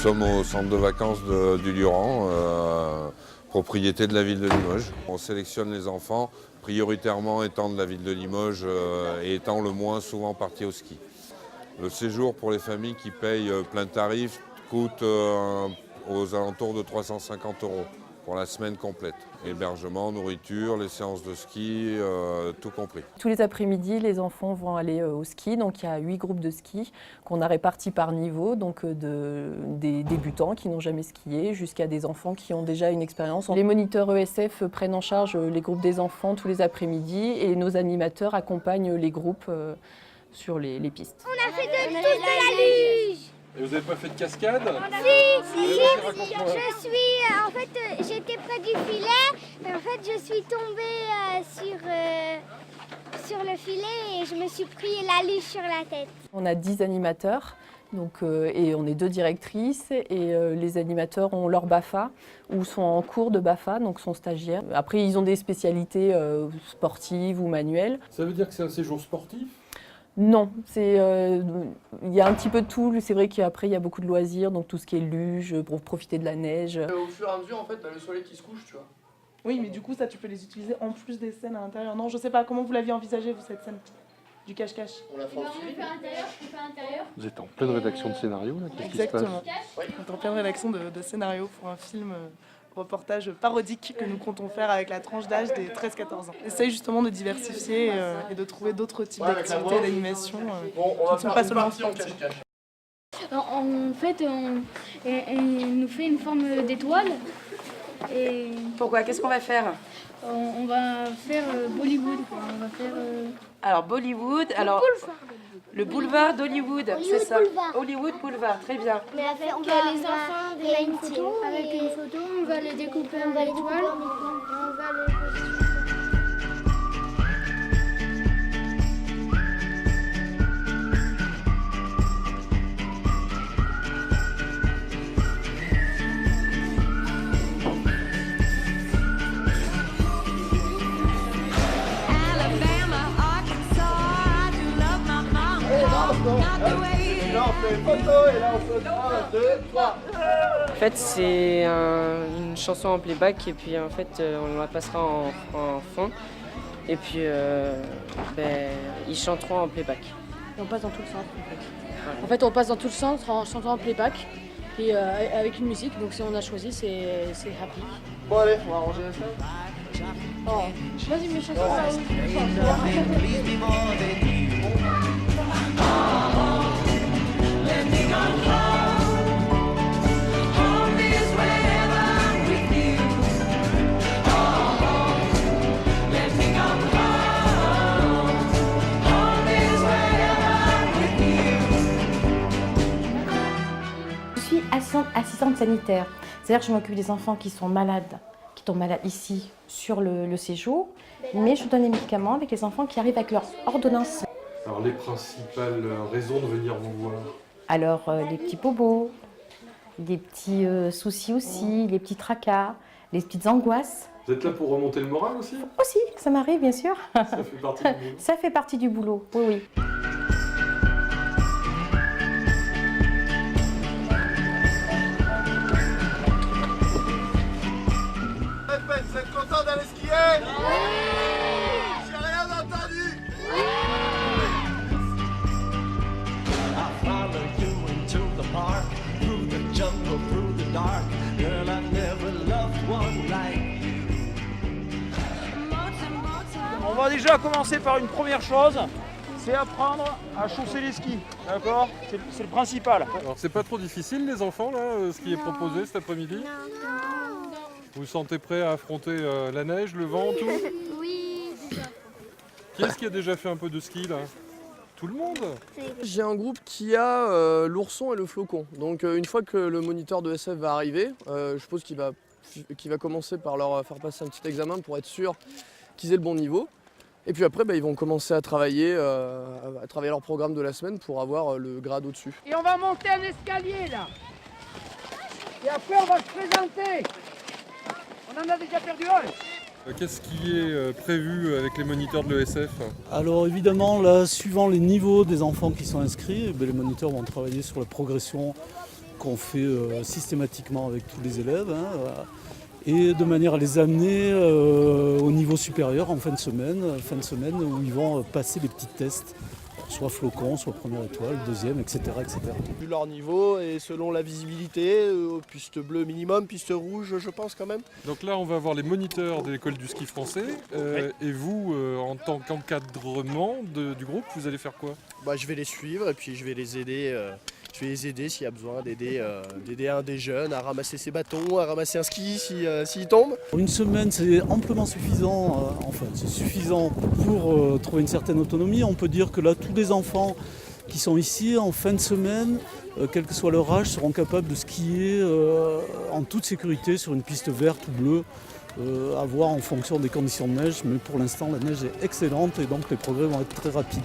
sommes au centre de vacances du Luran, propriété de la ville de Limoges. On sélectionne les enfants, prioritairement étant de la ville de Limoges et étant le moins souvent partis au ski. Le séjour pour les familles qui payent plein tarif coûte aux alentours de 350 € pour la semaine complète. Hébergement, nourriture, les séances de ski, tout compris. Tous les après-midi, les enfants vont aller au ski. Donc il y a 8 groupes de ski qu'on a répartis par niveau, donc des débutants qui n'ont jamais skié jusqu'à des enfants qui ont déjà une expérience. Les moniteurs ESF prennent en charge les groupes des enfants tous les après-midi et nos animateurs accompagnent les groupes sur les pistes. On a fait tous de la luge. Et vous n'avez pas fait de cascade? Si, en fait, j'étais près du filet, et en fait, je suis tombée sur le filet et je me suis pris la luge sur la tête. On a 10 animateurs, et on est 2 directrices, et les animateurs ont leur BAFA, ou sont en cours de BAFA, donc sont stagiaires. Après, ils ont des spécialités sportives ou manuelles. Ça veut dire que c'est un séjour sportif? Non, il y a un petit peu de tout. C'est vrai qu'après, il y a beaucoup de loisirs, donc tout ce qui est luge, pour profiter de la neige. Au fur et à mesure, en fait, le soleil qui se couche, tu vois. Oui, mais du coup, ça, tu peux les utiliser en plus des scènes à l'intérieur. Non, je sais pas, comment vous l'aviez envisagé, vous, cette scène du cache-cache? On l'a fait en film. Vous êtes en pleine rédaction de scénario, là? Qu'est-ce qui se passe? Exactement. On est en pleine rédaction de scénario pour un film reportage parodique que nous comptons faire avec la tranche d'âge des 13-14 ans. On essaye justement de diversifier et de trouver d'autres types d'activités d'animation qui ne sont pas seulement sportives. En fait, il nous fait une forme d'étoile. Et pourquoi? Qu'est-ce qu'on va faire? on va faire Bollywood, quoi. On va faire... Alors Bollywood, le boulevard d'Hollywood, c'est ça. Hollywood Boulevard, très bien. Mais on les enfants avec une photo, on va les découper en étoiles. En fait, c'est une chanson en playback et puis en fait, on la passera en fond. Et puis, ils chanteront en playback. Et on passe dans tout le centre. En fait, on passe dans tout le centre en chantant en playback et avec une musique. Donc, si on a choisi, c'est Happy. Bon, allez, on va arranger ça. Oh. Vas-y, mes chansons. Je suis assistante sanitaire, c'est-à-dire que je m'occupe des enfants qui sont malades, qui tombent malades ici sur le séjour, mais je donne les médicaments avec les enfants qui arrivent avec leur ordonnance. Alors les principales raisons de venir vous voir? Alors les petits bobos, les petits soucis aussi, les petits tracas, les petites angoisses. Vous êtes là pour remonter le moral aussi? Aussi, ça m'arrive bien sûr. Ça fait partie du boulot? Ça fait partie du boulot, oui, oui. Vous êtes contents d'aller skier? Oui! J'ai rien entendu! On va déjà commencer par une première chose, c'est apprendre à chausser les skis, d'accord? C'est le principal. Alors c'est pas trop difficile les enfants là, ce qui est proposé cet après-midi? Vous vous sentez prêts à affronter la neige, le vent, tout? Oui, c'est ça. Qui est-ce qui a déjà fait un peu de ski là? Tout le monde? J'ai un groupe qui a l'ourson et le flocon. Donc une fois que le moniteur de SF va arriver, je suppose qu'il va commencer par leur faire passer un petit examen pour être sûr qu'ils aient le bon niveau. Et puis après, ils vont commencer à travailler leur programme de la semaine pour avoir le grade au-dessus. Et on va monter un escalier là. Et après on va se présenter. On en a déjà perdu un. Qu'est-ce qui est prévu avec les moniteurs de l'ESF? Alors évidemment, là, suivant les niveaux des enfants qui sont inscrits, les moniteurs vont travailler sur la progression qu'on fait systématiquement avec tous les élèves, et de manière à les amener au niveau supérieur en fin de semaine où ils vont passer les petits tests, soit flocon, soit première étoile, deuxième, etc. Vu leur niveau et selon la visibilité, piste bleue minimum, piste rouge je pense quand même. Donc là on va avoir les moniteurs de l'école du ski français, et vous en tant qu'encadrement du groupe, vous allez faire quoi? Je vais les suivre et puis je vais les aider. Je vais les aider s'il y a besoin d'aider un des jeunes à ramasser ses bâtons, à ramasser un ski s'il tombe. Une semaine, c'est amplement suffisant, c'est suffisant pour trouver une certaine autonomie. On peut dire que là, tous les enfants qui sont ici en fin de semaine, quel que soit leur âge, seront capables de skier en toute sécurité sur une piste verte ou bleue, à voir en fonction des conditions de neige. Mais pour l'instant, la neige est excellente et donc les progrès vont être très rapides.